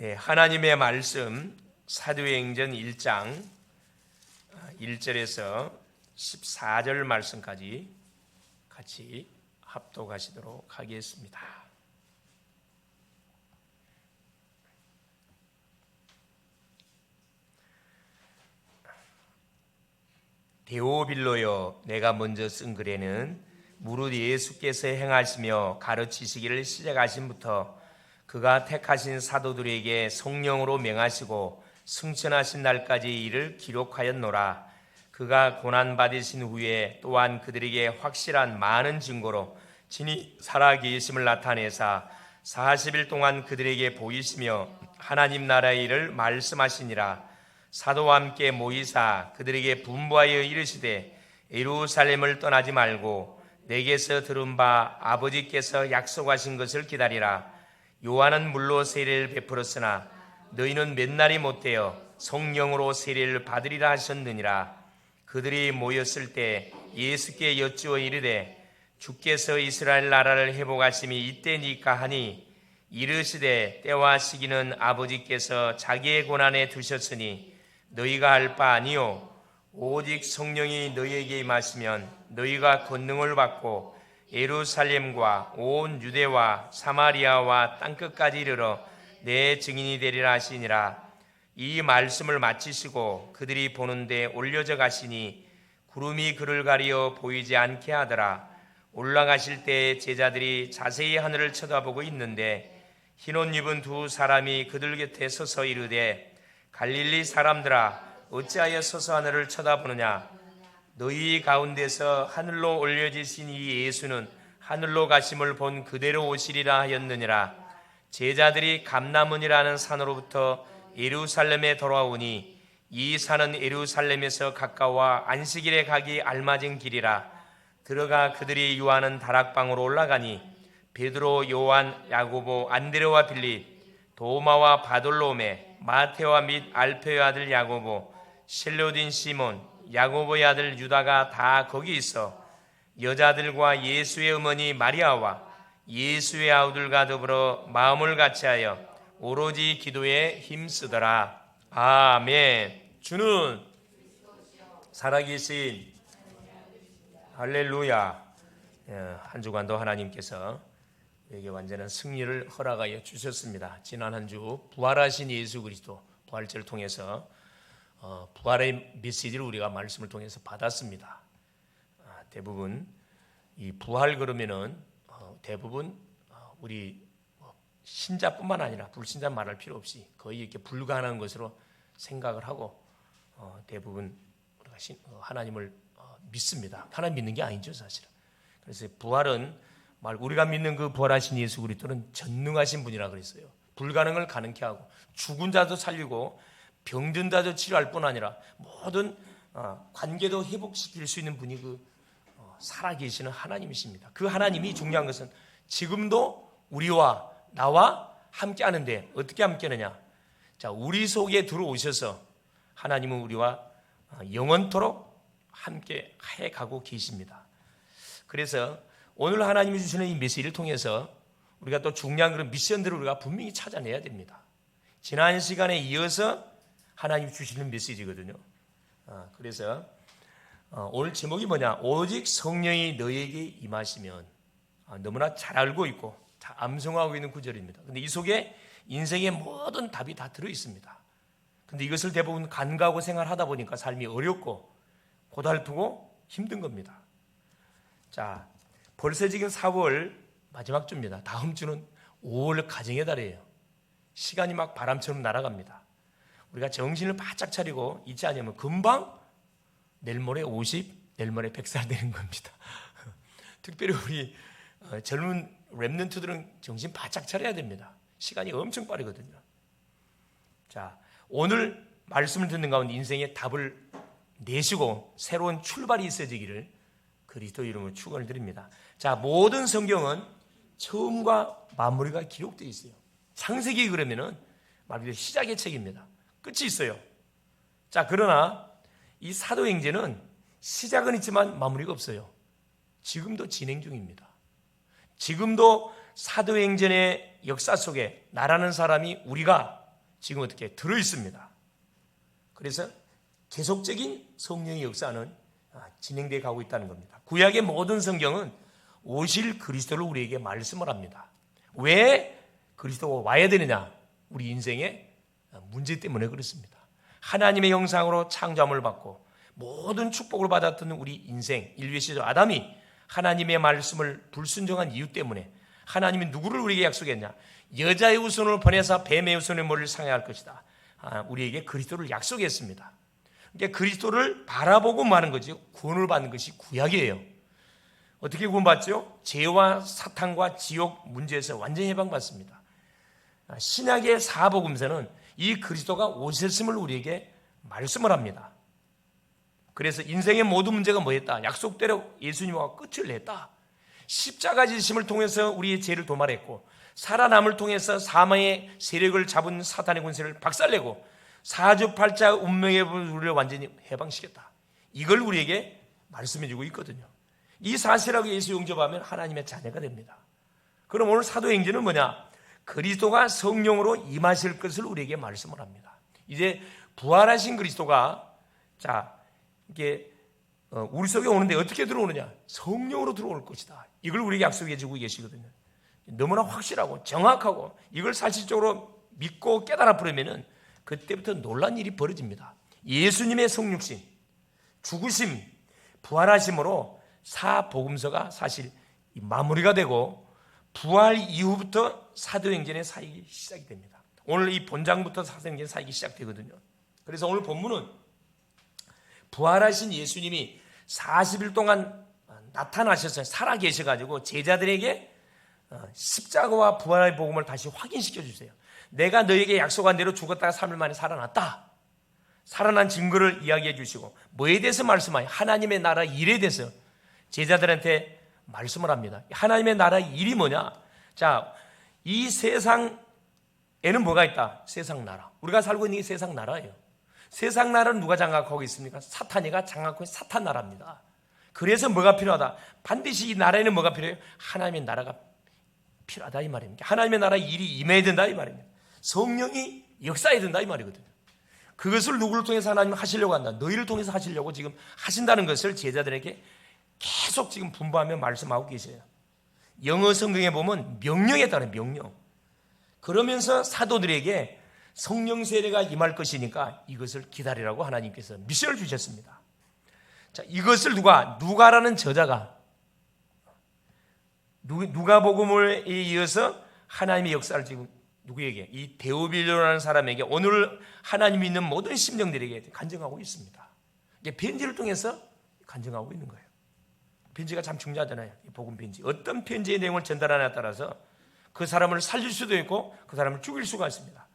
네, 하나님의 말씀 사도행전 1장 1절에서 14절 말씀까지 같이 합독하시도록 하겠습니다. 데오빌로여, 내가 먼저 쓴 글에는 무릇 예수께서 행하시며 가르치시기를 시작하신부터 그가 택하신 사도들에게 성령으로 명하시고 승천하신 날까지 이를 기록하였노라. 그가 고난받으신 후에 또한 그들에게 확실한 많은 증거로 진히 살아계심을 나타내사 40일 동안 그들에게 보이시며 하나님 나라의 일을 말씀하시니라. 사도와 함께 모이사 그들에게 분부하여 이르시되 예루살렘을 떠나지 말고 내게서 들은 바 아버지께서 약속하신 것을 기다리라. 요한은 물로 세례를 베풀었으나 너희는 몇 날이 못되어 성령으로 세례를 받으리라 하셨느니라. 그들이 모였을 때 예수께 여쭈어 이르되 주께서 이스라엘 나라를 회복하심이 이때니까 하니 이르시되 때와 시기는 아버지께서 자기의 권한에 두셨으니 너희가 할 바 아니요 오직 성령이 너희에게 임하시면 너희가 권능을 받고 예루살렘과 온 유대와 사마리아와 땅끝까지 이르러 내 증인이 되리라 하시니라. 이 말씀을 마치시고 그들이 보는데 올려져 가시니 구름이 그를 가리어 보이지 않게 하더라. 올라가실 때 제자들이 자세히 하늘을 쳐다보고 있는데 흰옷 입은 두 사람이 그들 곁에 서서 이르되 갈릴리 사람들아 어찌하여 서서 하늘을 쳐다보느냐. 너희 가운데서 하늘로 올려지신 이 예수는 하늘로 가심을 본 그대로 오시리라 하였느니라. 제자들이 감람원이라는 산으로부터 예루살렘에 돌아오니 이 산은 예루살렘에서 가까워 안식일에 가기 알맞은 길이라. 들어가 그들이 유하는 다락방으로 올라가니 베드로, 요한, 야고보, 안드레와 빌립, 도마와 바돌로메, 마테와 및 알페의 아들 야고보, 셀로딘 시몬, 야고보의 아들 유다가 다 거기 있어 여자들과 예수의 어머니 마리아와 예수의 아우들과 더불어 마음을 같이하여 오로지 기도에 힘쓰더라. 아멘. 주는 살아계신 할렐루야. 한 주간도 하나님께서 우리에게 완전한 승리를 허락하여 주셨습니다. 지난 한 주 부활하신 예수 그리스도 부활절을 통해서 부활의 메시지를 우리가 말씀을 통해서 받았습니다. 대부분 이 부활 그러면은 대부분 우리 신자뿐만 아니라 불신자 말할 필요 없이 거의 이렇게 불가능한 것으로 생각을 하고 대부분 우리가 하나님을 믿습니다. 하나님 믿는 게 아니죠, 사실은. 그래서 부활은 우리가 믿는 그 부활하신 예수 그리스도는 전능하신 분이라 그랬어요. 불가능을 가능케 하고 죽은 자도 살리고 병든 자도 치료할 뿐 아니라 모든 관계도 회복시킬 수 있는 분이 살아계시는 하나님이십니다. 그 하나님이 중요한 것은 지금도 우리와 나와 함께 하는데 어떻게 함께 하느냐. 자, 우리 속에 들어오셔서 하나님은 우리와 영원토록 함께 해가고 계십니다. 그래서 오늘 하나님이 주시는 이 메시지를 통해서 우리가 또 중요한 그런 미션들을 우리가 분명히 찾아내야 됩니다. 지난 시간에 이어서 하나님이 주시는 메시지거든요. 그래서 오늘 제목이 뭐냐? 오직 성령이 너에게 임하시면. 너무나 잘 알고 있고 다 암송하고 있는 구절입니다. 그런데 이 속에 인생의 모든 답이 다 들어있습니다. 그런데 이것을 대부분 간과하고 생활하다 보니까 삶이 어렵고 고달프고 힘든 겁니다. 자, 벌써 지금 4월 마지막 주입니다. 다음 주는 5월 가정의 달이에요. 시간이 막 바람처럼 날아갑니다. 우리가 정신을 바짝 차리고 있지 않으면 금방 내일 모레 50, 내일 모레 100살 되는 겁니다. 특별히 우리 젊은 렘넌트들은 정신 바짝 차려야 됩니다. 시간이 엄청 빠르거든요. 자, 오늘 말씀을 듣는 가운데 인생의 답을 내시고 새로운 출발이 있어지기를 그리스도 이름으로 축원을 드립니다. 자, 모든 성경은 처음과 마무리가 기록되어 있어요. 창세기 그러면은 말 그대로 시작의 책입니다. 끝이 있어요. 자, 그러나 이 사도행전은 시작은 있지만 마무리가 없어요. 지금도 진행 중입니다. 지금도 사도행전의 역사 속에 나라는 사람이 우리가 지금 어떻게 들어 있습니다. 그래서 계속적인 성령의 역사는 진행되어 가고 있다는 겁니다. 구약의 모든 성경은 오실 그리스도를 우리에게 말씀을 합니다. 왜 그리스도가 와야 되느냐? 우리 인생의 문제 때문에 그렇습니다. 하나님의 형상으로 창조함을 받고 모든 축복을 받았던 우리 인생, 인류의 시절 아담이 하나님의 말씀을 불순종한 이유 때문에 하나님이 누구를 우리에게 약속했냐? 여자의 후손을 보내서 뱀의 후손의 머리를 상해할 것이다. 우리에게 그리스도를 약속했습니다. 그러니까 그리스도를 바라보고 마는 거지 구원을 받는 것이 구약이에요. 어떻게 구원받죠? 죄와 사탄과 지옥 문제에서 완전히 해방받습니다. 신약의 사복음서는 이 그리스도가 오셨음을 우리에게 말씀을 합니다. 그래서 인생의 모든 문제가 뭐였다? 약속대로 예수님과 끝을 냈다. 십자가 지심을 통해서 우리의 죄를 도말했고 살아남을 통해서 사망의 세력을 잡은 사탄의 권세를 박살내고 사주팔자 운명의 우리를 완전히 해방시켰다. 이걸 우리에게 말씀해주고 있거든요. 이 사실하고 예수 영접하면 하나님의 자녀가 됩니다. 그럼 오늘 사도행전은 뭐냐? 그리스도가 성령으로 임하실 것을 우리에게 말씀을 합니다. 이제 부활하신 그리스도가 이게 우리 속에 오는데 어떻게 들어오느냐? 성령으로 들어올 것이다. 이걸 우리에게 약속해 주고 계시거든요. 너무나 확실하고 정확하고 이걸 사실적으로 믿고 깨달아 버리면은 그때부터 놀란 일이 벌어집니다. 예수님의 성육신, 죽으심, 부활하심으로 사복음서가 사실 마무리가 되고 부활 이후부터 사도행전의 사역이 시작이 됩니다. 오늘 이 본장부터 사도행전 사역이 시작되거든요. 그래서 오늘 본문은 부활하신 예수님이 40일 동안 나타나셔서 살아계셔가지고 제자들에게 십자가와 부활의 복음을 다시 확인시켜 주세요. 내가 너에게 약속한 대로 죽었다가 3일 만에 살아났다. 살아난 증거를 이야기해 주시고 뭐에 대해서 말씀하냐? 하나님의 나라 일에 대해서 제자들한테 말씀을 합니다. 하나님의 나라 일이 뭐냐? 이 세상에는 뭐가 있다? 세상 나라. 우리가 살고 있는 게 세상 나라예요. 세상 나라는 누가 장악하고 있습니까? 사탄이가 장악하고 있는 사탄 나라입니다. 그래서 뭐가 필요하다? 반드시 이 나라에는 뭐가 필요해요? 하나님의 나라가 필요하다 이 말입니다. 하나님의 나라 일이 임해야 된다 이 말입니다. 성령이 역사해야 된다 이 말이거든요. 그것을 누구를 통해서 하나님 하시려고 한다. 너희를 통해서 하시려고 지금 하신다는 것을 제자들에게 계속 지금 분부하며 말씀하고 계세요. 영어 성경에 보면 명령에 따른 명령. 그러면서 사도들에게 성령 세례가 임할 것이니까 이것을 기다리라고 하나님께서 미션을 주셨습니다. 이것을 누가라는 저자가 누가복음을 이어서 하나님의 역사를 지금 누구에게? 이 데오빌로라는 사람에게 오늘 하나님 믿는 모든 심령들에게 간증하고 있습니다. 이게 편지를 통해서 간증하고 있는 거예요. 편지가 참 중요하잖아요. 이 복음 편지. 어떤 편지의 내용을 전달하냐에 따라서 그 사람을 살릴 수도 있고 그 사람을 죽일 수가 있습니다.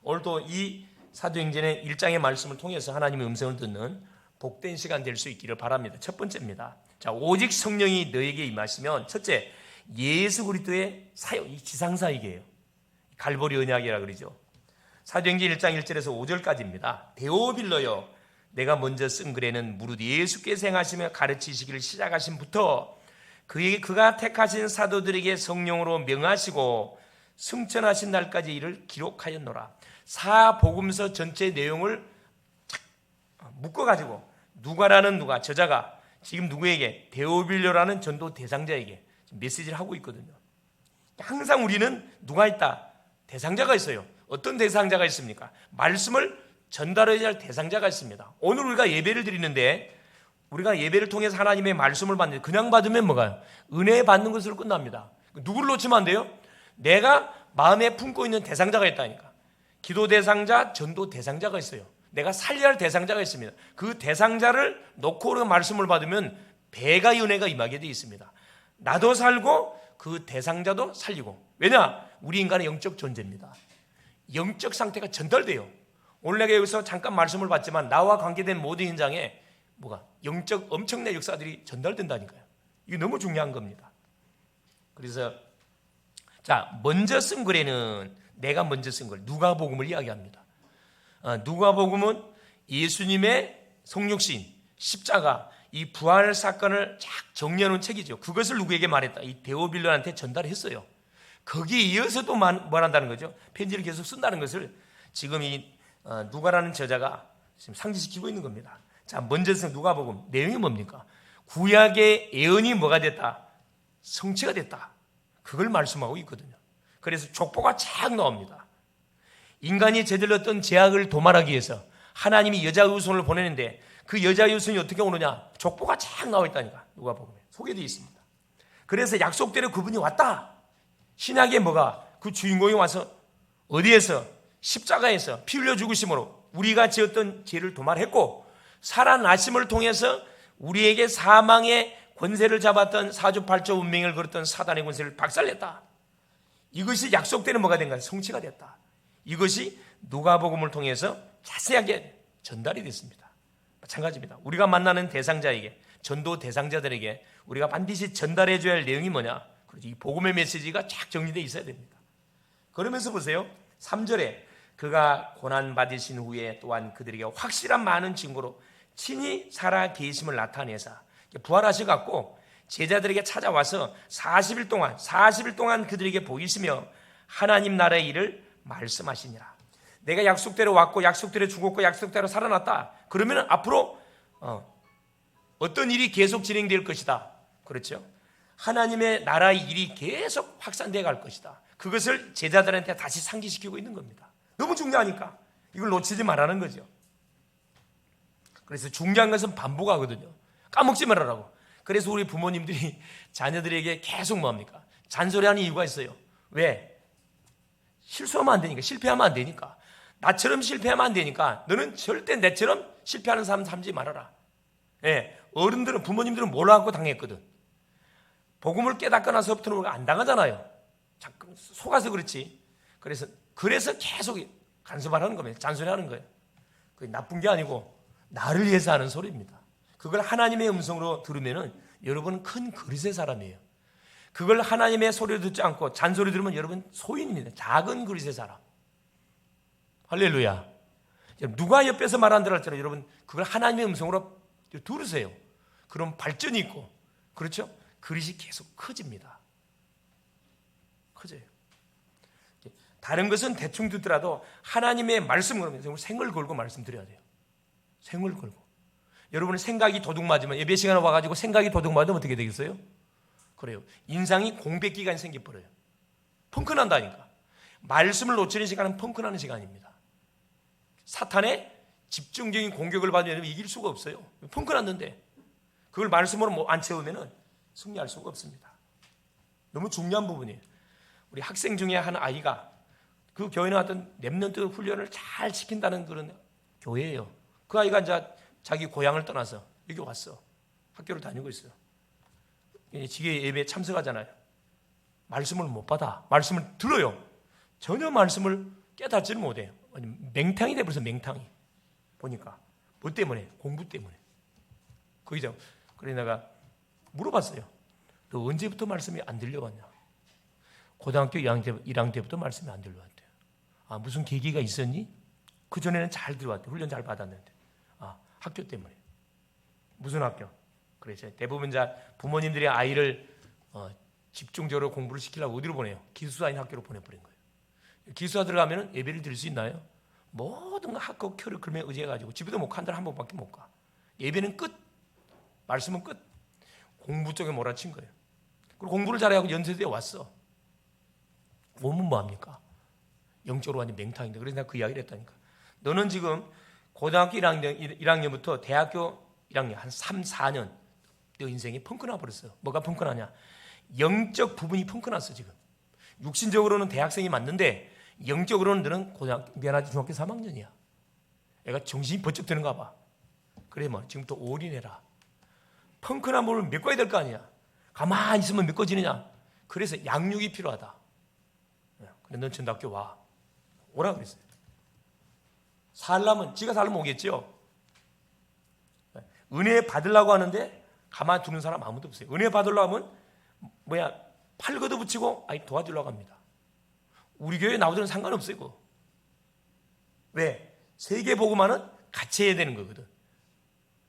오늘도 이 사도행전의 1장의 말씀을 통해서 하나님의 음성을 듣는 복된 시간 될 수 있기를 바랍니다. 첫 번째입니다. 오직 성령이 너에게 임하시면 첫째, 예수 그리스도의 사역, 이 지상사역이에요. 갈보리 언약이라 그러죠. 사도행전 1장 1절에서 5절까지입니다. 데오빌로여, 내가 먼저 쓴 글에는 무릇 예수께서 행하시며 가르치시기를 시작하신부터 그가 택하신 사도들에게 성령으로 명하시고 승천하신 날까지 이를 기록하였노라. 사복음서 전체 내용을 묶어가지고 누가라는 저자가 지금 누구에게? 데오빌로라는 전도 대상자에게 메시지를 하고 있거든요. 항상 우리는 누가 있다? 대상자가 있어요. 어떤 대상자가 있습니까? 말씀을 전달해야 할 대상자가 있습니다. 오늘 우리가 예배를 드리는데 우리가 예배를 통해서 하나님의 말씀을 받는데 그냥 받으면 뭐가요? 은혜 받는 것으로 끝납니다. 누구를 놓치면 안 돼요? 내가 마음에 품고 있는 대상자가 있다니까. 기도 대상자, 전도 대상자가 있어요. 내가 살려야 할 대상자가 있습니다. 그 대상자를 놓고 우리가 말씀을 받으면 배가 은혜가 임하게 되어 있습니다. 나도 살고 그 대상자도 살리고. 왜냐? 우리 인간은 영적 존재입니다. 영적 상태가 전달돼요. 오늘 내가 여기서 잠깐 말씀을 받지만 나와 관계된 모든 현장에 영적 엄청난 역사들이 전달된다니까요. 이게 너무 중요한 겁니다. 그래서 먼저 쓴 글에는 내가 먼저 쓴 글 누가복음을 이야기합니다. 누가복음은 예수님의 성육신, 십자가, 이 부활 사건을 쫙 정리해놓은 책이죠. 그것을 누구에게 말했다? 이 데오빌로한테 전달했어요. 거기에 이어서 또 뭘 한다는 거죠? 편지를 계속 쓴다는 것을 지금 이 누가라는 저자가 지금 상기시키고 있는 겁니다. 자, 먼저 누가복음 내용이 뭡니까? 구약의 예언이 뭐가 됐다? 성취가 됐다. 그걸 말씀하고 있거든요. 그래서 족보가 쫙 나옵니다. 인간이 저질렀던 죄악을 도말하기 위해서 하나님이 여자 후손을 보내는데 그 여자 후손이 어떻게 오느냐? 족보가 쫙 나와 있다니까. 누가복음에 소개되어 있습니다. 그래서 약속대로 그분이 왔다. 신약에 뭐가? 그 주인공이 와서 어디에서? 십자가에서 피 흘려 죽으심으로 우리가 지었던 죄를 도말했고 살아나심을 통해서 우리에게 사망의 권세를 잡았던 사주팔조 운명을 걸었던 사단의 권세를 박살냈다. 이것이 약속대로 뭐가 된 거야? 성취가 됐다. 이것이 누가복음을 통해서 자세하게 전달이 됐습니다. 마찬가지입니다. 우리가 만나는 대상자에게, 전도 대상자들에게 우리가 반드시 전달해줘야 할 내용이 뭐냐? 이 복음의 메시지가 쫙 정리되어 있어야 됩니다. 그러면서 보세요. 3절에 그가 고난받으신 후에 또한 그들에게 확실한 많은 증거로 친히 살아 계심을 나타내사 부활하셔갖고 제자들에게 찾아와서 40일 동안 그들에게 보이시며 하나님 나라의 일을 말씀하시니라. 내가 약속대로 왔고 약속대로 죽었고 약속대로 살아났다. 그러면 앞으로 어떤 일이 계속 진행될 것이다. 그렇죠? 하나님의 나라의 일이 계속 확산되어 갈 것이다. 그것을 제자들한테 다시 상기시키고 있는 겁니다. 너무 중요하니까 이걸 놓치지 말라는 거죠. 그래서 중요한 것은 반복하거든요. 까먹지 말라고. 그래서 우리 부모님들이 자녀들에게 계속 뭡니까? 잔소리하는 이유가 있어요. 왜? 실수하면 안 되니까, 실패하면 안 되니까. 나처럼 실패하면 안 되니까 너는 절대 내처럼 실패하는 사람 삼지 말아라. 예, 어른들은, 부모님들은 몰라갖고 당했거든. 복음을 깨닫고 나서부터는 우리가 안 당하잖아요. 자꾸 속아서 그렇지. 그래서 계속 간섭하는 겁니다. 잔소리하는 거예요. 그게 나쁜 게 아니고 나를 위해서 하는 소리입니다. 그걸 하나님의 음성으로 들으면은 여러분은 큰 그릇의 사람이에요. 그걸 하나님의 소리를 듣지 않고 잔소리 들으면 여러분 소인입니다. 작은 그릇의 사람. 할렐루야. 누가 옆에서 말 안 들었잖아요. 여러분 그걸 하나님의 음성으로 들으세요. 그럼 발전이 있고, 그렇죠? 그릇이 계속 커집니다. 커져요. 다른 것은 대충 듣더라도 하나님의 말씀을 생을 걸고 말씀드려야 돼요. 생을 걸고. 여러분의 생각이 도둑 맞으면, 예배 시간에 와가지고 생각이 도둑 맞으면 어떻게 되겠어요? 그래요. 인상이 공백 기간이 생겨버려요. 펑크난다니까. 말씀을 놓치는 시간은 펑크나는 시간입니다. 사탄의 집중적인 공격을 받으면 이길 수가 없어요. 펑크났는데 그걸 말씀으로 안 채우면 승리할 수가 없습니다. 너무 중요한 부분이에요. 우리 학생 중에 한 아이가 그 교회에 나왔던 렘넌트 훈련을 잘 시킨다는 그런 교회예요. 그 아이가 이제 자기 고향을 떠나서 여기 왔어. 학교를 다니고 있어요. 지계 예배에 참석하잖아요. 말씀을 못 받아. 말씀을 들어요. 전혀 말씀을 깨닫지를 못해요. 맹탕이 돼버려서 맹탕이. 보니까 뭐 때문에? 공부 때문에. 그래서 내가 물어봤어요. 너 언제부터 말씀이 안 들려왔냐? 고등학교 1학년 때부터 말씀이 안 들려왔대요. 아, 무슨 계기가 있었니? 그전에는 잘 들어왔대. 훈련 잘 받았는데. 아, 학교 때문에. 무슨 학교? 그래서 대부분 부모님들이 아이를 집중적으로 공부를 시키려고 어디로 보내요? 기숙사인 학교로 보내버린 거예요. 기숙사 들어가면 예배를 드릴 수 있나요? 모든 학교 커리큘럼에 의지해가지고 집에도 못 가. 한 달에 한 번밖에 못 가. 예배는 끝. 말씀은 끝. 공부 쪽에 몰아친 거예요. 그리고 공부를 잘해서 연세대에 왔어. 오면 뭐합니까? 영적으로 완전 맹탕인데. 그래서 내가 그 이야기를 했다니까. 너는 지금 고등학교 1학년부터 대학교 1학년 한 3, 4년 너 인생이 펑크나 버렸어. 뭐가 펑크나냐? 영적 부분이 펑크났어 지금. 육신적으로는 대학생이 맞는데 영적으로는 너는 미안하지 중학교 3학년이야. 애가 정신이 번쩍 드는가 봐. 그래 뭐 지금부터 올인해라. 펑크나 뭘 메꿔야 될 거 아니야. 가만히 있으면 메꿔지느냐. 그래서 양육이 필요하다. 근데 넌 전도학교 와. 오라 그랬어요. 살려면 지가 살려면 오겠죠. 은혜 받으려고 하는데 가만히 두는 사람 아무도 없어요. 은혜 받으려고 하면 팔 걷어붙이고 도와주려고 합니다. 우리 교회에 나오든 상관없어요. 그거. 왜? 세계 복음화는 같이 해야 되는 거거든.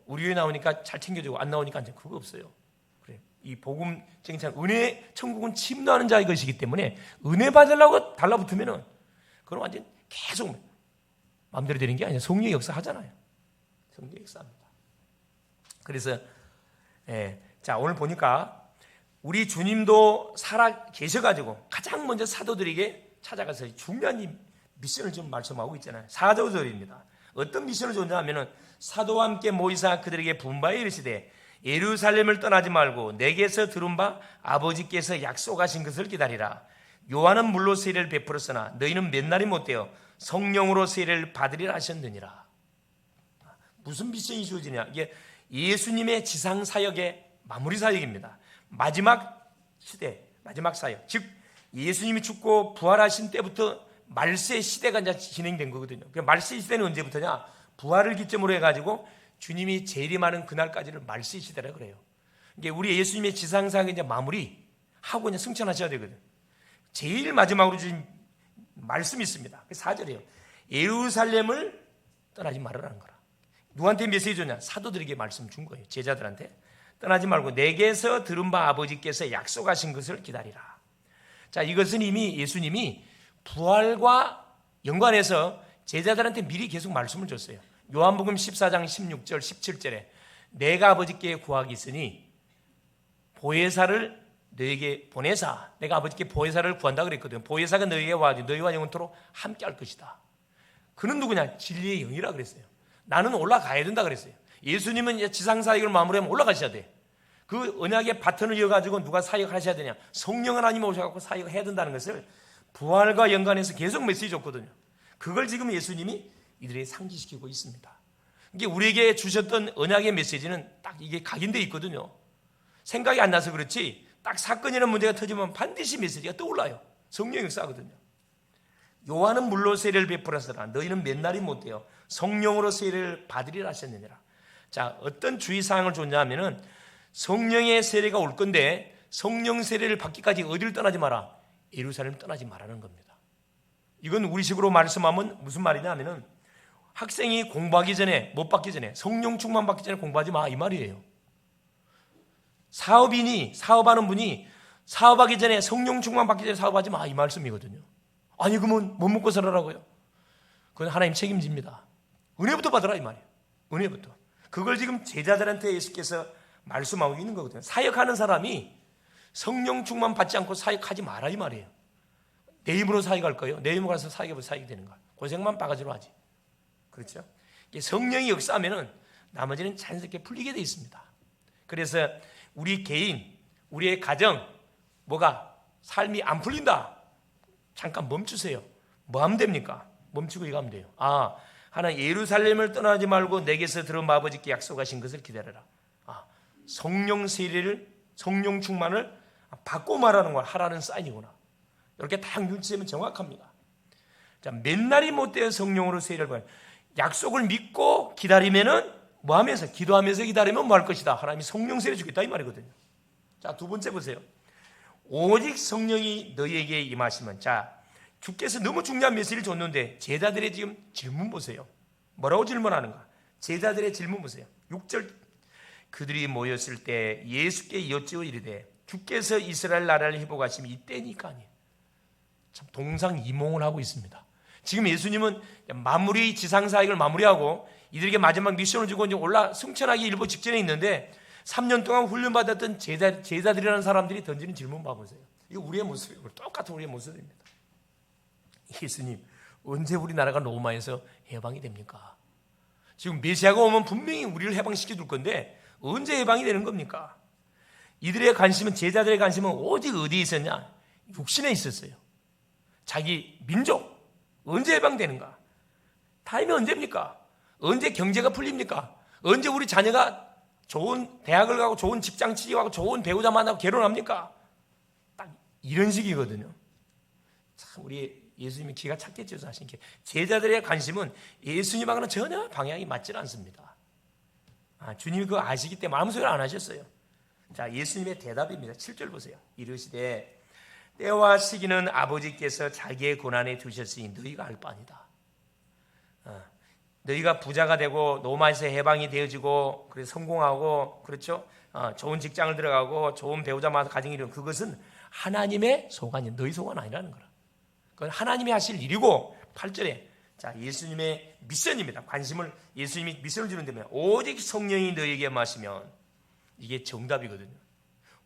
우리 교회 나오니까 잘 챙겨주고 안 나오니까 이제 그거 없어요. 그래. 이 복음 쟁찬 은혜 천국은 침노하는 자의 것이기 때문에 은혜 받으려고 달라붙으면은 그건 완전 계속 마음대로 되는 게 아니라 성령의 역사 하잖아요. 성령의 역사입니다. 그래서 자, 오늘 보니까 우리 주님도 살아 계셔가지고 가장 먼저 사도들에게 찾아가서 중요한 미션을 좀 말씀하고 있잖아요. 4절입니다. 어떤 미션을 줬냐면은 사도와 함께 모이사 그들에게 분바에 이르시되 예루살렘을 떠나지 말고 내게서 들은 바 아버지께서 약속하신 것을 기다리라. 요한은 물로 세례를 베풀었으나 너희는 몇 날이 못되어 성령으로 세례를 받으리라 하셨느니라. 무슨 미션이 주어지냐? 이게 예수님의 지상 사역의 마무리 사역입니다. 마지막 시대, 마지막 사역. 즉 예수님이 죽고 부활하신 때부터 말세 시대가 이제 진행된 거거든요. 그 말세 시대는 언제부터냐? 부활을 기점으로 해가지고 주님이 재림하는 그날까지를 말세 시대라 그래요. 이게 우리 예수님의 지상 사역의 이제 마무리 하고 이제 승천하셔야 되거든요. 제일 마지막으로 주신 말씀이 있습니다. 4절이에요. 예루살렘을 떠나지 말으라는 거라. 누구한테 메시지 줬냐? 사도들에게 말씀 준 거예요. 제자들한테. 떠나지 말고 내게서 들은 바 아버지께서 약속하신 것을 기다리라. 자, 이것은 이미 예수님이 부활과 연관해서 제자들한테 미리 계속 말씀을 줬어요. 요한복음 14장 16절 17절에 내가 아버지께 구하기 있으니 보혜사를 너에게 보내사, 내가 아버지께 보혜사를 구한다 그랬거든요. 보혜사가 너에게 와서 너희와 영원토록 함께 할 것이다. 그는 누구냐? 진리의 영이라 그랬어요. 나는 올라가야 된다 그랬어요. 예수님은 이제 지상 사역을 마무리하면 올라가셔야 돼. 그 언약의 바톤을 이어가지고 누가 사역하셔야 되냐? 성령 하나님 오셔갖고 사역을 해야 된다는 것을 부활과 연관해서 계속 메시지 줬거든요. 그걸 지금 예수님이 이들에게 상기시키고 있습니다. 이게 우리에게 주셨던 언약의 메시지는 딱 이게 각인되어 있거든요. 생각이 안 나서 그렇지 딱 사건이나 문제가 터지면 반드시 메시지가 떠올라요. 성령 역사거든요. 요한은 물로 세례를 베풀었으나 너희는 몇 날이 못되어 성령으로 세례를 받으리라 하셨느니라. 자, 어떤 주의사항을 줬냐면은 성령의 세례가 올 건데 성령 세례를 받기까지 어디를 떠나지 마라? 예루살렘 떠나지 말라는 겁니다. 이건 우리식으로 말씀하면 무슨 말이냐 하면은 학생이 공부하기 전에, 못 받기 전에, 성령 충만 받기 전에 공부하지 마 이 말이에요. 사업인이, 사업하는 분이 사업하기 전에 성령 충만 받기 전에 사업하지 마 이 말씀이거든요. 아니 그러면 못 먹고 살아라고요? 그건 하나님 책임집니다. 은혜부터 받으라 이 말이에요. 은혜부터. 그걸 지금 제자들한테 예수께서 말씀하고 있는 거거든요. 사역하는 사람이 성령 충만 받지 않고 사역하지 마라 이 말이에요. 내 힘으로 사역할 거예요. 내 힘으로 가서 사역해서 사역이 되는 거야. 고생만 바가지로 하지. 그렇죠? 성령이 역사하면은 나머지는 자연스럽게 풀리게 돼 있습니다. 그래서 우리 개인, 우리의 가정, 뭐가 삶이 안 풀린다. 잠깐 멈추세요. 뭐 하면 됩니까? 멈추고 이거 하면 돼요. 하나 예루살렘을 떠나지 말고 내게서 들은 아버지께 약속하신 것을 기다려라. 성령 세례를, 성령 충만을 받고 말하는 걸 하라는 사인이구나. 이렇게 딱 눈치채면 정확합니다. 자, 몇 날이 못되어 성령으로 세례를 받는 약속을 믿고 기다리면은 뭐 하면서 기도하면서 기다리면 뭐 할 것이다. 하나님이 성령 세례 주겠다 이 말이거든요. 자, 두 번째 보세요. 오직 성령이 너희에게 임하시면, 자, 주께서 너무 중요한 메시지를 줬는데 제자들의 지금 질문 보세요. 뭐라고 질문하는가? 제자들의 질문 보세요. 6절 그들이 모였을 때 예수께 여쭈어 이르되 주께서 이스라엘 나라를 회복하심이 이때니까 아니에요. 참 동상이몽을 하고 있습니다. 지금 예수님은 마무리 지상사역을 마무리하고 이들에게 마지막 미션을 주고 이제 승천하기 일보 직전에 있는데 3년 동안 훈련받았던 제자들이라는 사람들이 던지는 질문 봐보세요. 이거 우리의 모습이에요. 똑같은 우리의 모습입니다. 예수님, 언제 우리나라가 로마에서 해방이 됩니까? 지금 메시아가 오면 분명히 우리를 해방시켜 줄 건데 언제 해방이 되는 겁니까? 이들의 관심은, 제자들의 관심은 오직 어디에 있었냐? 육신에 있었어요. 자기 민족 언제 해방되는가? 타임이 언제입니까? 언제 경제가 풀립니까? 언제 우리 자녀가 좋은 대학을 가고 좋은 직장 취직하고 좋은 배우자 만나고 결혼합니까? 딱 이런 식이거든요. 참 우리 예수님이 기가 찼겠죠, 사실. 제자들의 관심은 예수님하고는 전혀 방향이 맞지 않습니다. 주님이 그거 아시기 때문에 아무 소리 안 하셨어요. 자, 예수님의 대답입니다. 7절 보세요. 이르시되 때와 시기는 아버지께서 자기의 고난에 두셨으니 너희가 알 바 아니다. 너희가 부자가 되고 로마에서 해방이 되어지고 그래서 성공하고, 그렇죠? 좋은 직장을 들어가고 좋은 배우자 만나서 가정이 이루는 그것은 하나님의 소관이 너희 소관 아니라는 거라. 그건 하나님이 하실 일이고, 8절에 자, 예수님의 미션입니다. 관심을 예수님이 미션을 주는데 오직 성령이 너에게 임하시면 이게 정답이거든요.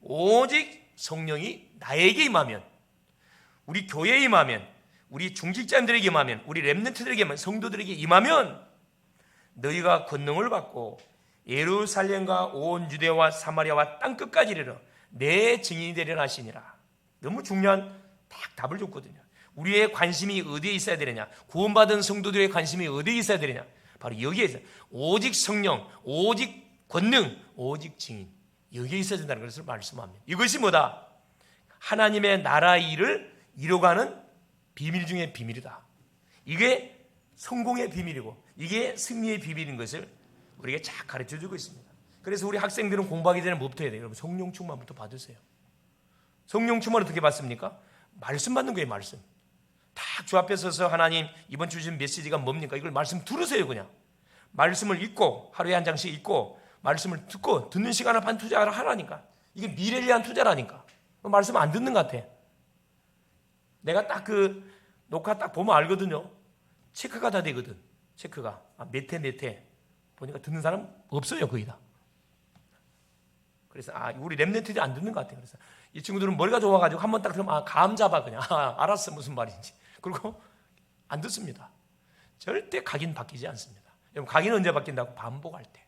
오직 성령이 나에게 임하면, 우리 교회에 임하면, 우리 중직자들에게 임하면, 우리 렘넌트들에게 임하면, 성도들에게 임하면 너희가 권능을 받고 예루살렘과 온 유대와 사마리아와 땅끝까지 이르러 내 증인이 되리라 하시니라. 너무 중요한 딱 답을 줬거든요. 우리의 관심이 어디에 있어야 되느냐? 구원받은 성도들의 관심이 어디에 있어야 되느냐? 바로 여기에 있어요. 오직 성령, 오직 권능, 오직 증인, 여기에 있어야 된다는 것을 말씀합니다. 이것이 뭐다? 하나님의 나라 일을 이뤄가는 비밀 중에 비밀이다. 이게 성공의 비밀이고 이게 승리의 비밀인 것을 우리에게 잘 가르쳐주고 있습니다. 그래서 우리 학생들은 공부하기 전에 뭐부터 해야 돼요? 여러분, 성령 충만부터 받으세요. 성령 충만을 어떻게 받습니까? 말씀 받는 거예요. 말씀. 딱 주 앞에 서서 하나님 이번 주 주신 메시지가 뭡니까? 이걸 말씀 들으세요. 그냥 말씀을 읽고 하루에 한 장씩 읽고 말씀을 듣고 듣는 시간을 반 투자를 하라니까. 이게 미래를 위한 투자라니까. 말씀 안 듣는 것 같아. 내가 딱 그 녹화 딱 보면 알거든요. 체크가 다 되거든. 체크가 몇 회 보니까 듣는 사람 없어요. 거의 다. 그래서 우리 렘넌트들이 안 듣는 것 같아요. 그래서 이 친구들은 머리가 좋아가지고 한번 딱 들으면 감 잡아 그냥 알았어 무슨 말인지. 그리고 안 듣습니다. 절대 각인 바뀌지 않습니다. 여러분, 각인은 언제 바뀐다고? 반복할 때.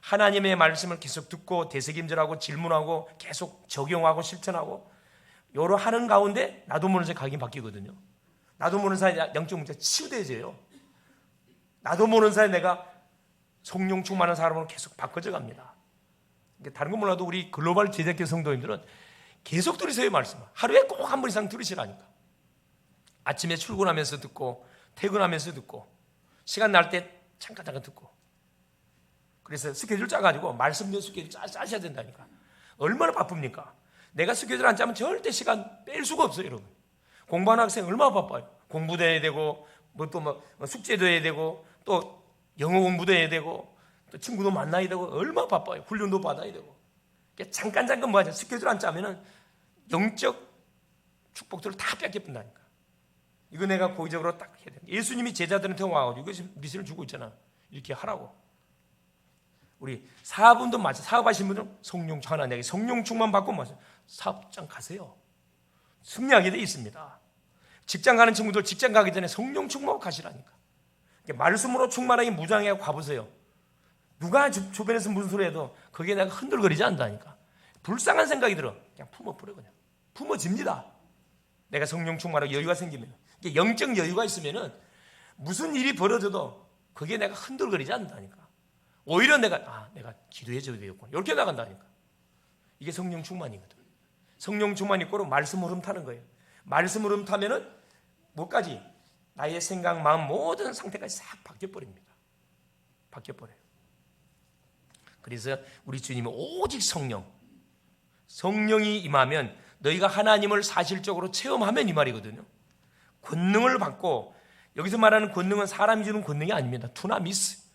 하나님의 말씀을 계속 듣고 되새김질하고 질문하고 계속 적용하고 실천하고 요로 하는 가운데 나도 모르는 사이 각인 바뀌거든요. 나도 모르는 사이 영적 문제가 치유되어져요. 나도 모르는 사이 내가 성령 충만한 사람으로 계속 바꿔져 갑니다. 다른 건 몰라도 우리 글로벌 제작교 성도님들은 계속 들으세요. 말씀을 하루에 꼭 한 번 이상 들으시라니까. 아침에 출근하면서 듣고 퇴근하면서 듣고 시간 날 때 잠깐 듣고. 그래서 스케줄 짜가지고 말씀대 스케줄 짜셔야 된다니까. 얼마나 바쁩니까? 내가 스케줄 안 짜면 절대 시간 뺄 수가 없어요. 여러분, 공부하는 학생 얼마나 바빠요. 공부도 해야 되고 뭐 숙제도 해야 되고 또 영어 공부도 해야 되고 또 친구도 만나야 되고 얼마나 바빠요. 훈련도 받아야 되고. 잠깐 뭐 하죠? 스케줄 안 짜면은 영적 축복들을 다 뺏겨본다니까. 이거 내가 고의적으로 딱 해야 돼. 예수님이 제자들한테 와가지고 이것이 미션을 주고 있잖아. 이렇게 하라고. 우리 사업분도 마찬가지. 사업하신 분들은 성령 하나님에게 성령 충만 받고 마찬가지. 사업장 가세요. 승리하게 돼 있습니다. 직장 가는 친구들 직장 가기 전에 성령 충만하고 가시라니까. 말씀으로 충만하게 무장해 가보세요. 누가 주변에서 무슨 소리 해도 거기에 내가 흔들거리지 않는다니까. 불쌍한 생각이 들어. 그냥 품어버려. 그냥 품어집니다. 내가 성령 충만하고 여유가 생기면, 영적 여유가 있으면은 무슨 일이 벌어져도 거기에 내가 흔들거리지 않는다니까. 오히려 내가 기도해줘야 되겠구나 이렇게 나간다니까. 이게 성령 충만이거든. 성령 충만이 있고 말씀 흐름 타는 거예요. 말씀 흐름 타면은 뭐까지? 나의 생각, 마음 모든 상태까지 싹 바뀌어버립니다. 바뀌어버려요. 그래서 우리 주님은 오직 성령이 임하면 너희가 하나님을 사실적으로 체험하면 이 말이거든요. 권능을 받고, 여기서 말하는 권능은 사람이 주는 권능이 아닙니다. 투나미스,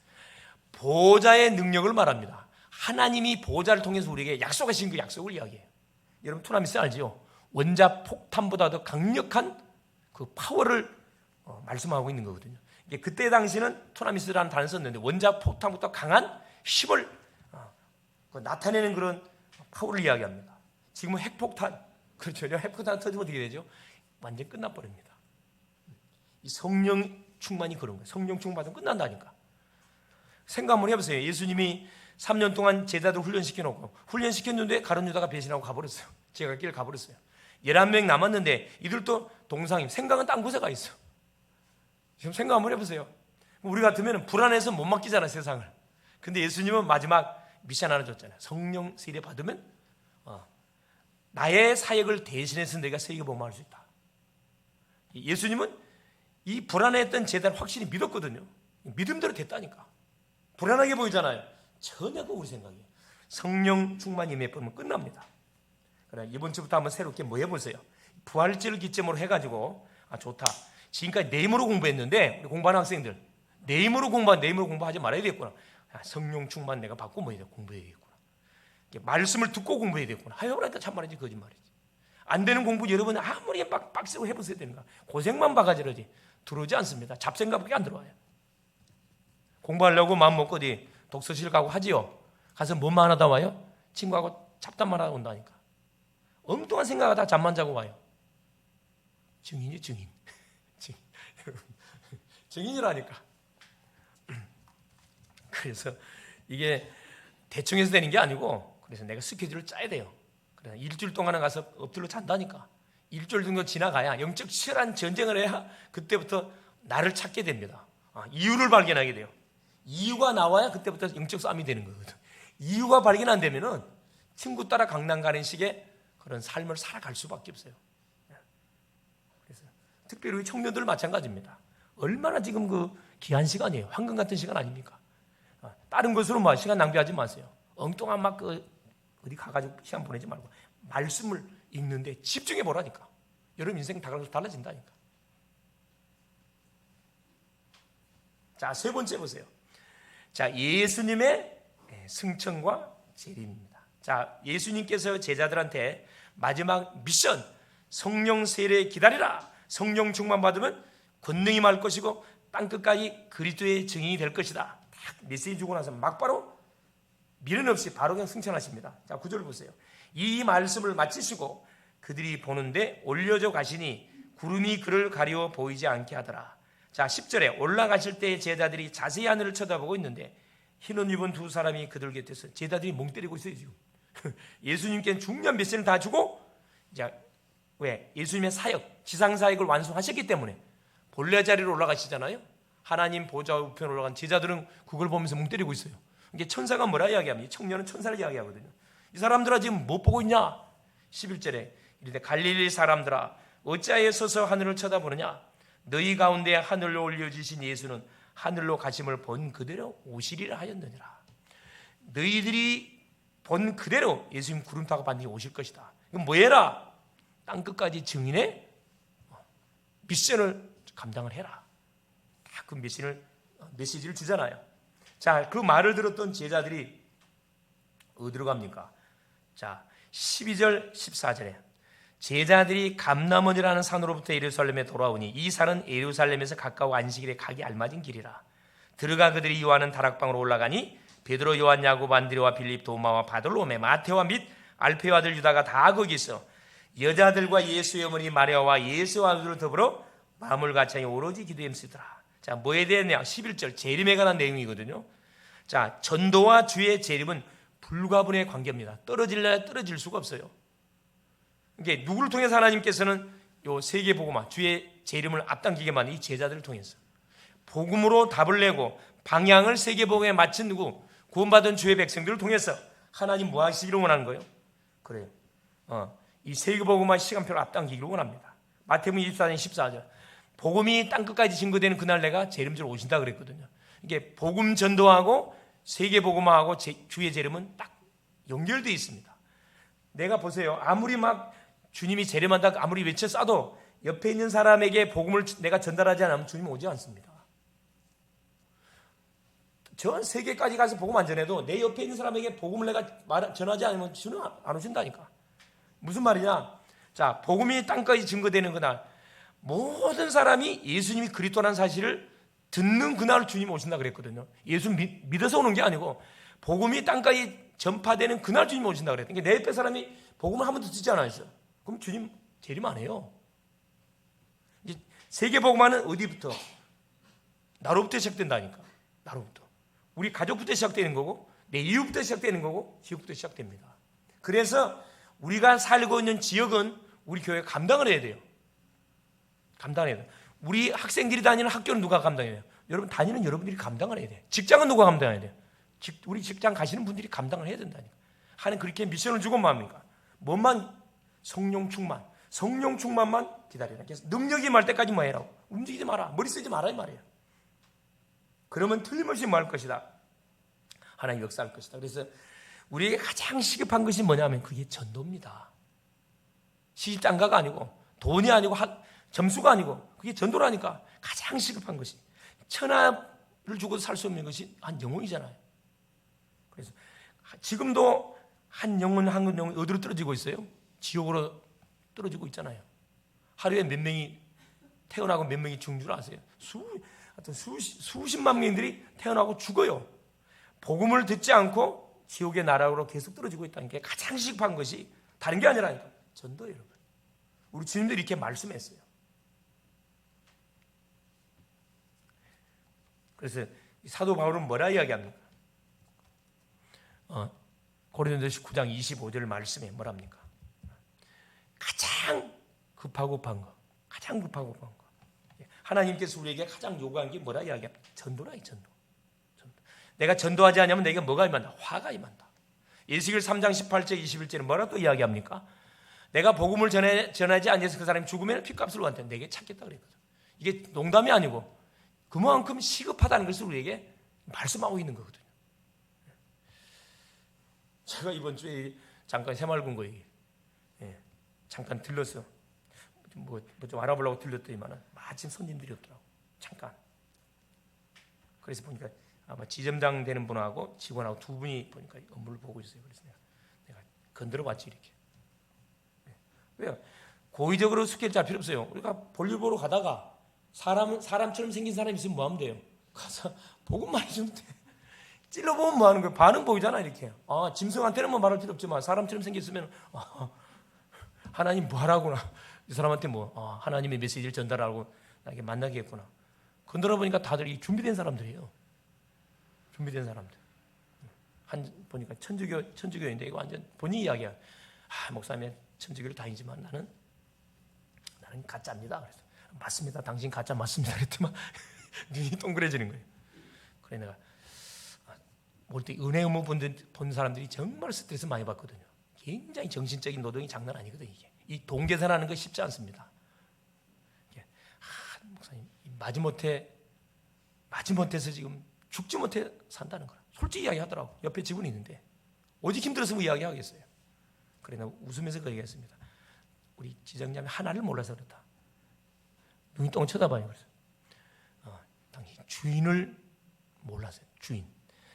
보좌의 능력을 말합니다. 하나님이 보좌를 통해서 우리에게 약속하신 그 약속을 이야기해요. 여러분, 투나미스 알지요? 원자 폭탄보다 더 강력한 그 파워를 말씀하고 있는 거거든요. 그때 당시는 투나미스라는 단어를 썼는데 원자 폭탄보다 강한 힘을 나타내는 그런 파워를 이야기합니다. 지금은 핵폭탄, 그렇죠? 핵폭탄 터지면 어떻게 되죠? 완전 끝나버립니다. 이 성령 충만이 그런 거예요. 성령 충만은 끝난다니까. 생각 한번 해보세요. 예수님이 3년 동안 제자들 훈련시켜놓고 훈련시켰는데 가룟 유다가 배신하고 가버렸어요. 제가 길 가버렸어요. 11명 남았는데 이들도 동상임, 생각은 딴 곳에 가 있어. 지금 생각 한번 해보세요. 우리 같으면 불안해서 못 맡기잖아, 세상을. 근데 예수님은 마지막 미션 하나 줬잖아요. 성령 세례 받으면 나의 사역을 대신해서 내가 세계 복음할 수 있다. 예수님은 이 불안해했던 제자를 확실히 믿었거든요. 믿음대로 됐다니까. 불안하게 보이잖아요. 전혀 그 우리 생각이에요. 성령 충만 임해보면 끝납니다. 그래, 이번 주부터 한번 새롭게 뭐 해보세요. 부활절 기점으로 해가지고 좋다. 지금까지 내 힘으로 공부했는데 우리 공부하는 학생들 내 힘으로 공부하지 말아야 되겠구나. 성령 충만 내가 받고 뭐 해야 돼? 공부해야 되겠구나. 말씀을 듣고 공부해야 되겠구나. 하여간에 참말이지 거짓말이지. 안 되는 공부 여러분 아무리 빡세고 해보셔야 되는 거야. 고생만 봐가지고지 들어오지 않습니다. 잡생각밖에 안 들어와요. 공부하려고 마음 먹고 어디 독서실 가고 하지요. 가서 뭐만 하다 와요? 친구하고 잡담만 하다 온다니까. 엉뚱한 생각하다 잠만 자고 와요. 증인이 증인. 증인이라니까. 그래서 이게 대충 해서 되는 게 아니고, 그래서 내가 스케줄을 짜야 돼요. 그래서 일주일 동안은 가서 엎드려 잔다니까. 일주일 정도 지나가야 영적 치열한 전쟁을 해야 그때부터 나를 찾게 됩니다. 이유를 발견하게 돼요. 이유가 나와야 그때부터 영적 싸움이 되는 거거든. 이유가 발견 안 되면은 친구 따라 강남 가는 식의 그런 삶을 살아갈 수밖에 없어요. 그래서 특별히 우리 청년들 마찬가지입니다. 얼마나 지금 그 귀한 시간이에요. 황금 같은 시간 아닙니까? 다른 것으로 뭐 시간 낭비하지 마세요. 엉뚱한 막 어디 가가지고 시간 보내지 말고 말씀을 읽는데 집중해 보라니까. 여러분 인생 달라진다니까. 자, 세 번째 보세요. 자, 예수님의 승천과 재림입니다. 자, 예수님께서 제자들한테 마지막 미션, 성령 세례 기다리라. 성령 충만 받으면 권능이 말 것이고 땅끝까지 그리스도의 증인이 될 것이다. 딱 메시지 주고 나서 막바로 미련 없이 바로 그냥 승천하십니다. 자, 9절 보세요. 이 말씀을 마치시고 그들이 보는데 올려져 가시니 구름이 그를 가리워 보이지 않게 하더라. 자, 10절에 올라가실 때 제자들이 자세히 하늘을 쳐다보고 있는데 흰 옷 입은 두 사람이 그들 곁에서, 제자들이 멍 때리고 있어요 지금. 예수님께는 중요한 메시지를 다 주고, 이제 왜? 예수님의 사역, 지상 사역을 완성하셨기 때문에 본래 자리로 올라가시잖아요. 하나님 보좌 우편에 올라간 제자들은 그걸 보면서 멍 때리고 있어요. 이게 천사가 뭐라 이야기하면, 이 청년은 천사를 이야기하거든요. 이 사람들아 지금 못 보고 있냐? 11절에 이르되 갈릴리 사람들아 어찌하여 서서 하늘을 쳐다보느냐? 너희 가운데 하늘로 올려주신 예수는 하늘로 가심을 본 그대로 오시리라 하였느니라. 너희들이 본 그대로 예수님 구름 타고 반드시 오실 것이다. 이건 뭐해라? 땅끝까지 증인의 미션을 감당을 해라. 딱 그 메시지를 주잖아요. 자, 그 말을 들었던 제자들이 어디로 갑니까? 자, 12절 14절에 제자들이 감람원이라는 산으로부터 예루살렘에 돌아오니 이 산은 예루살렘에서 가까워 안식일에 가기 알맞은 길이라. 들어가 그들이 요한은 다락방으로 올라가니 베드로, 요한, 야곱, 안드레와 빌립, 도마와 바돌로메, 마테와 및 알페의 아들 유다가 다 거기 있어 여자들과 예수의 어머니 마리아와 예수와 아들을 더불어 마음을 같이 오로지 기도에 힘쓰더라. 자, 뭐에 대했냐? 11절 재림에 관한 내용이거든요. 자, 전도와 주의 재림은 불가분의 관계입니다. 떨어질래야 떨어질 수가 없어요. 이게 누구를 통해서 하나님께서는 요 세계 복음화, 주의 재림을 앞당기게 만든 이 제자들을 통해서 복음으로 답을 내고 방향을 세계 복음에 맞춘 누구? 구원받은 주의 백성들을 통해서 하나님 뭐 하시기를 원하는 거예요? 그래요. 이 세계 복음화 시간표를 앞당기기를 원합니다. 마태복음 24장 14절. 복음이 땅끝까지 증거되는 그날 내가 재림주로 오신다 그랬거든요. 이게 복음 전도하고 세계 복음화하고 주의 재림은 딱 연결되어 있습니다. 내가 보세요. 아무리 막 주님이 재림한다 아무리 외쳐 쏴도 옆에 있는 사람에게 복음을 내가 전달하지 않으면 주님 오지 않습니다. 전 세계까지 가서 복음 안 전해도 내 옆에 있는 사람에게 복음을 내가 전하지 않으면 주님 안 오신다니까. 무슨 말이냐? 자, 복음이 땅까지 증거되는 그날 모든 사람이 예수님이 그리스도라는 사실을 듣는 그날 주님 오신다 그랬거든요. 예수 믿어서 오는 게 아니고 복음이 땅까지 전파되는 그날 주님 오신다 그랬어요. 그러니까 내 옆에 사람이 복음을 한 번도 듣지 않았어요. 그럼 주님 재림 안 해요. 이제 세계 복음화는 어디부터? 나로부터 시작된다니까. 나로부터. 우리 가족부터 시작되는 거고 내 이웃부터 시작되는 거고 지역부터 시작됩니다. 그래서 우리가 살고 있는 지역은 우리 교회가 감당을 해야 돼요. 감당해야 돼요. 우리 학생들이 다니는 학교는 누가 감당해야 돼요? 여러분 다니는 여러분들이 감당을 해야 돼요. 직장은 누가 감당해야 돼요? 우리 직장 가시는 분들이 감당을 해야 된다니까. 하는 그렇게 미션을 주고 뭐합니까? 뭐만? 성령 충만. 성령 충만만 기다리라. 그래서 능력이 말 때까지 뭐 해라고? 움직이지 마라. 머리 쓰지 마라 이 말이에요. 그러면 틀림없이 뭐 할 것이다? 하나님 역사할 것이다. 그래서 우리에게 가장 시급한 것이 뭐냐면 그게 전도입니다. 시집장가가 아니고 돈이 아니고 점수가 아니고 그게 전도라니까. 가장 시급한 것이 천하를 주고도 살 수 없는 것이 한 영혼이잖아요. 그래서 지금도 한 영혼이 어디로 떨어지고 있어요? 지옥으로 떨어지고 있잖아요. 하루에 몇 명이 태어나고 몇 명이 죽는 줄 아세요? 수십만 명들이 태어나고 죽어요. 복음을 듣지 않고 지옥의 나락으로 계속 떨어지고 있다는 게 가장 시급한 것이 다른 게 아니라니까. 전도예요, 여러분. 우리 주님들이 이렇게 말씀했어요. 그래서 사도 바울은 뭐라 이야기합니까? 고린도서 19장 25절 말씀에 뭐랍니까? 가장 급하고 급한 거, 가장 급하고 급한 거. 하나님께서 우리에게 가장 요구한 게 뭐라 이야기합니까? 전도라, 전도. 내가 전도하지 않으면 내게 뭐가 임한다? 화가 임한다. 에스겔 3장 18절 21절은 뭐라 또 이야기합니까? 내가 복음을 전하지 않아서 그 사람이 죽으면 핏값을 한테 내게 찾겠다 그랬거든. 이게 농담이 아니고 그만큼 시급하다는 것을 우리에게 말씀하고 있는 거거든요. 제가 이번 주에 잠깐 새마을금고에 잠깐 들러서 좀 알아보려고 들렸더니만 마침 손님들이 없더라고. 잠깐. 그래서 보니까 아마 지점장 되는 분하고 직원하고 두 분이 보니까 업무를 보고 있어요. 그래서 내가 건드려 봤지 이렇게. 왜요? 고의적으로 스케일 짤 필요 없어요. 우리가 볼일 보러 가다가 사람처럼 생긴 사람이 있으면 뭐 하면 돼요? 가서 복음만 해주면 돼. 찔러보면 뭐 하는 거예요? 반응 보이잖아 이렇게. 짐승한테는 뭐 말할 필요 없지만 사람처럼 생겼으면 하나님 뭐 하라구나. 이 사람한테 하나님의 메시지를 전달하고 나에게 만나겠구나. 건드려 보니까 다들 준비된 사람들이에요. 준비된 사람들. 보니까 천주교인데 이거 완전 본인 이야기야. 목사님 천주교를 다니지만 나는 가짜입니다. 그래서 맞습니다. 당신 가짜 맞습니다. 그랬더니 눈이 동그래지는 거예요. 그래 내가 볼 때 은혜 의무 본 사람들이 정말 스트레스 많이 받거든요. 굉장히 정신적인 노동이 장난 아니거든요. 이게. 이 동계산하는 거 쉽지 않습니다. 목사님 마지못해서 지금 죽지 못해 산다는 거라. 솔직히 이야기하더라고. 옆에 직원이 있는데 오직 힘들어서 이야기하겠어요. 그래 나 웃으면서 그 얘기했습니다. 우리 지정장이 하나를 몰라서 그렇다. 눈이 똥 쳐다봐요. 그래서 당신 주인을 몰라서요. 주인.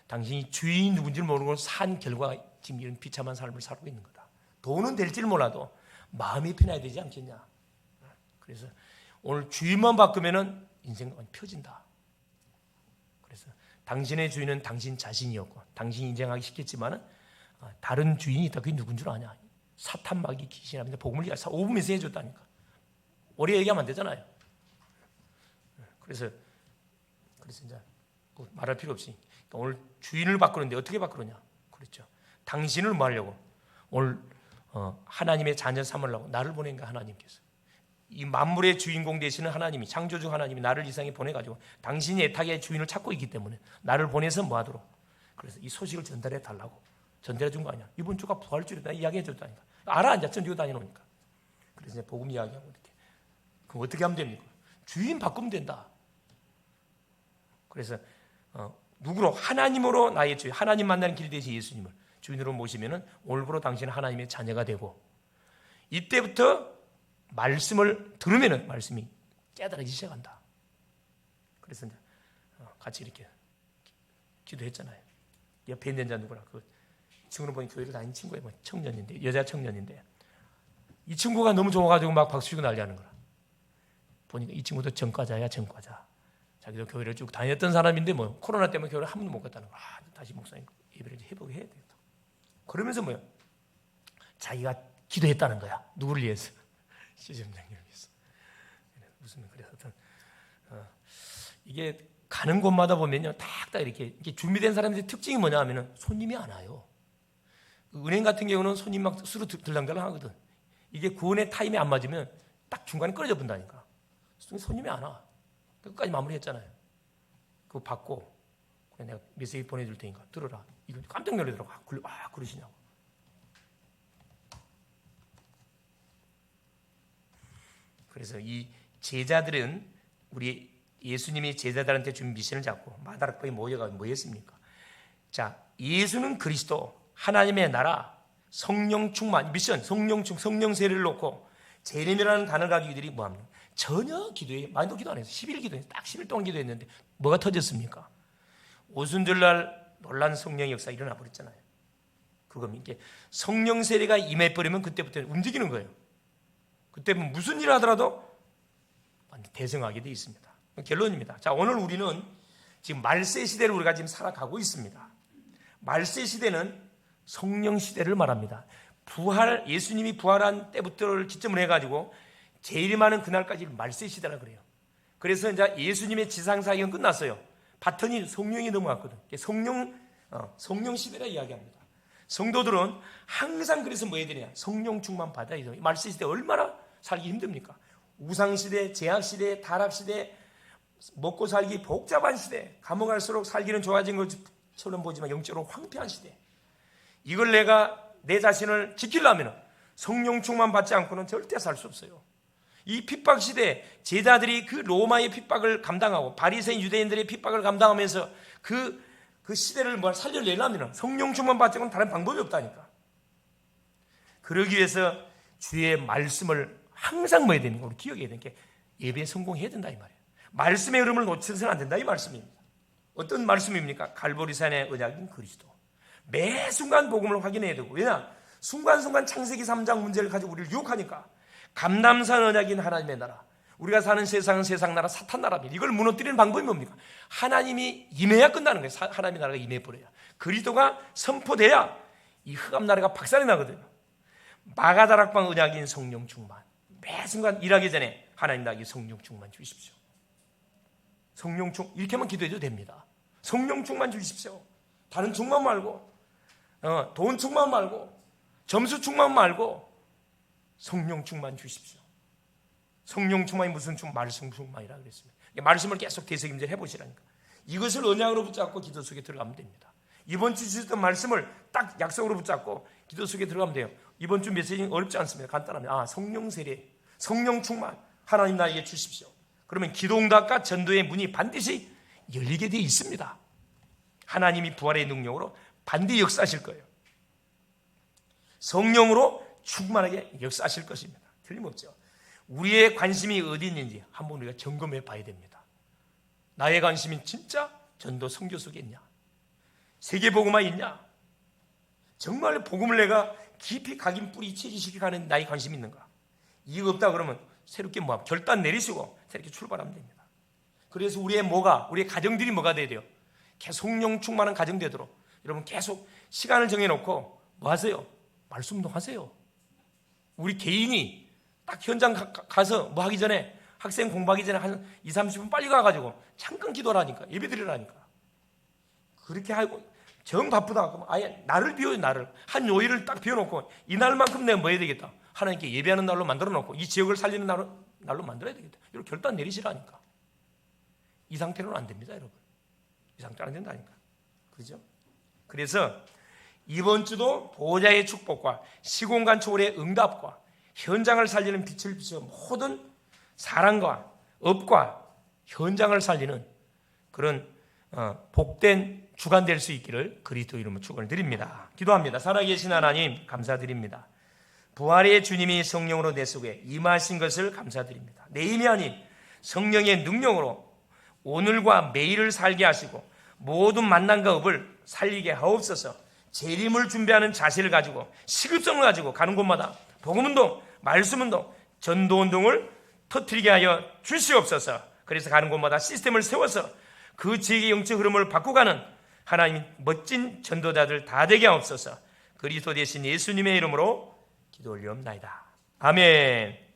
당신이 주인이 누군지를 모르고 산 결과 지금 이런 비참한 삶을 살고 있는 거다. 돈은 될지를 몰라도 마음이 편해야 되지 않겠냐. 그래서 오늘 주인만 바꾸면은 인생은 펴진다. 그래서 당신의 주인은 당신 자신이었고 당신이 인정하기 쉽겠지만은 다른 주인이 있다. 그게 누군 줄 아냐? 사탄 마귀 귀신이라는데 복음을 5분 메시지 해줬다니까. 오래 얘기하면 안 되잖아요. 그래서 이제 말할 필요 없이 오늘 주인을 바꾸는데 어떻게 바꾸느냐? 그렇죠. 당신을 뭐 하려고? 오늘 하나님의 자녀 삼으려고 나를 보낸 거 하나님께서. 이 만물의 주인공 되시는 하나님이 창조주 하나님이 나를 이 세상에 보내가지고 당신이 애타게 주인을 찾고 있기 때문에 나를 보내서 뭐 하도록. 그래서 이 소식을 전달해 달라고. 전달해 준 거 아니야. 이번 주가 부활주일이다 이야기해 줬다니까. 알아 앉아 전주교 다니노니까. 그래서 이제 복음 이야기하고 이렇게. 그럼 어떻게 하면 됩니까? 주인 바꾸면 된다. 그래서 누구로? 하나님으로 나의 주인, 하나님 만나는 길이 되신 예수님을 주인으로 모시면은 오늘부로 당신은 하나님의 자녀가 되고 이때부터 말씀을 들으면은 말씀이 깨달아지기 시작한다. 그래서 이제 같이 이렇게 기도했잖아요. 옆에 있는 자 누구라? 그 친구는 보니 교회를 다니는 친구예요. 청년인데 여자 청년인데 이 친구가 너무 좋아가지고 막 박수 치고 난리하는 거라. 보니까 이 친구도 전과자야 전과자. 자기도 교회를 쭉 다녔던 사람인데 뭐 코로나 때문에 교회를 한 번도 못 갔다는 거야. 다시 목사님 예배를 회복해야 되겠다. 그러면서 뭐야? 자기가 기도했다는 거야. 누구를 위해서? 시점장님을 위해서. 무슨 그래서 이게 가는 곳마다 보면요, 딱딱 이렇게 준비된 사람들의 특징이 뭐냐 하면은 손님이 안 와요. 은행 같은 경우는 손님 막 수로 들랑달랑 하거든. 이게 구원의 타임이 안 맞으면 딱 중간에 끊어져 본다니까. 손님이 안 와. 끝까지 마무리했잖아요. 그거 받고 그냥 내가 메시지 보내줄 테니까 들어라. 이거 깜짝 놀라더라고. 그러시냐고. 그래서 이 제자들은 우리 예수님이 제자들한테 준 미션을 잡고 마다락방에 모여가 뭐 했습니까? 자, 예수는 그리스도, 하나님의 나라, 성령 충만, 미션, 성령 세례를 놓고 재림이라는 단어를 가지고 이들이 뭐합니까? 전혀 기도에 많이도 기도 안 했어요. 10일 기도했어요. 딱 10일 동안 기도했는데 뭐가 터졌습니까? 오순절날 놀란 성령의 역사가 일어나 버렸잖아요. 그건 이게 성령 세례가 임해버리면 그때부터 움직이는 거예요. 그때 무슨 일을 하더라도 대성하게 되어 있습니다. 결론입니다. 자, 오늘 우리는 지금 말세 시대를 우리가 지금 살아가고 있습니다. 말세 시대는 성령 시대를 말합니다. 예수님이 부활한 때부터를 기점으로 해가지고 제일 많은 그날까지 말세 시대라 그래요. 그래서 이제 예수님의 지상사역은 끝났어요. 바톤이 성령이 넘어갔거든. 성령 시대라 이야기합니다. 성도들은 항상 그래서 뭐 해야 되냐? 성령 충만 받아야 돼요. 말세 시대 얼마나 살기 힘듭니까? 우상 시대, 제약 시대, 타락 시대, 먹고 살기 복잡한 시대, 감옥 갈수록 살기는 좋아진 것처럼 보지만 영적으로 황폐한 시대. 이걸 내가 내 자신을 지키려면 성령 충만 받지 않고는 절대 살 수 없어요. 이 핍박 시대, 제자들이 그 로마의 핍박을 감당하고 바리새인 유대인들의 핍박을 감당하면서 그 시대를 살려내려면 성령 충만 받지 않고는 다른 방법이 없다니까. 그러기 위해서 주의 말씀을 항상 뭐 해야 되는 거 우리 기억해야 되는 게 예배에 성공해야 된다 이 말이에요. 말씀의 흐름을 놓쳐서는 안 된다 이 말씀입니다. 어떤 말씀입니까? 갈보리산의 언약인 그리스도. 매 순간 복음을 확인해야 되고, 왜냐? 순간순간 창세기 3장 문제를 가지고 우리를 유혹하니까. 감남산 언약인 하나님의 나라, 우리가 사는 세상은 세상 나라 사탄 나라입니다. 이걸 무너뜨리는 방법이 뭡니까? 하나님이 임해야 끝나는 거예요. 하나님의 나라가 임해버려야. 그리스도가 선포돼야 이 흑암 나라가 박살이 나거든요. 마가다락방 언약인 성령 충만. 매 순간 일하기 전에 하나님 나에게 성령 충만 주십시오. 성령 충 이렇게만 기도해도 됩니다. 성령 충만 주십시오. 다른 충만 말고, 돈 충만 말고, 점수 충만 말고 성령 충만 주십시오. 성령 충만이 무슨 말씀 충만이라 그랬습니다. 말씀을 계속 되새김질 해보시라니까. 이것을 언약으로 붙잡고 기도 속에 들어가면 됩니다. 이번 주 주셨던 말씀을 딱 약속으로 붙잡고 기도 속에 들어가면 돼요. 이번 주 메시지 어렵지 않습니다. 간단합니다. 성령 세례, 성령 충만 하나님 나에게 주십시오. 그러면 기도응답과 전도의 문이 반드시 열리게 되어 있습니다. 하나님이 부활의 능력으로 반드시 역사하실 거예요. 성령으로 충만하게 역사하실 것입니다. 틀림없죠. 우리의 관심이 어디 있는지 한번 우리가 점검해 봐야 됩니다. 나의 관심이 진짜 전도 선교 속에 있냐? 세계복음화에 있냐? 정말 복음을 내가 깊이 각인 뿌리 체질시켜가는 나의 관심이 있는가? 이거 없다 그러면 새롭게 결단 내리시고 새롭게 출발하면 됩니다. 그래서 우리의 가정들이 뭐가 돼야 돼요? 계속 성령 충만한 가정 되도록 여러분 계속 시간을 정해놓고 뭐 하세요? 말씀 운동하세요. 우리 개인이 딱 현장 가서 뭐 하기 전에 학생 공부하기 전에 한 2, 30분 빨리 가가지고 잠깐 기도하라니까. 예배 드리라니까. 그렇게 하고 정 바쁘다 그러면 아예 나를 비워요. 나를 한 요일을 딱 비워놓고 이날만큼 내가 뭐 해야 되겠다. 하나님께 예배하는 날로 만들어놓고 이 지역을 살리는 날로 만들어야 되겠다. 이렇게 결단 내리시라니까. 이 상태로는 안 됩니다 여러분. 이 상태는 안 된다니까. 그죠? 그래서 이번 주도 보호자의 축복과 시공간 초월의 응답과 현장을 살리는 빛을 비추어 모든 사랑과 업과 현장을 살리는 그런 복된 주간 될 수 있기를 그리스도 이름으로 축원을 드립니다. 기도합니다. 살아계신 하나님 감사드립니다. 부활의 주님이 성령으로 내 속에 임하신 것을 감사드립니다. 내 힘이 아닌 성령의 능력으로 오늘과 매일을 살게 하시고 모든 만남과 업을 살리게 하옵소서. 재림을 준비하는 자세를 가지고 시급성을 가지고 가는 곳마다 복음운동, 말씀운동, 전도운동을 터뜨리게 하여 주시옵소서. 그래서 가는 곳마다 시스템을 세워서 그 지역의 영적 흐름을 바꾸가는 하나님 멋진 전도자들 다 되게 하옵소서. 그리스도 되신 예수님의 이름으로 기도 올리옵나이다. 아멘.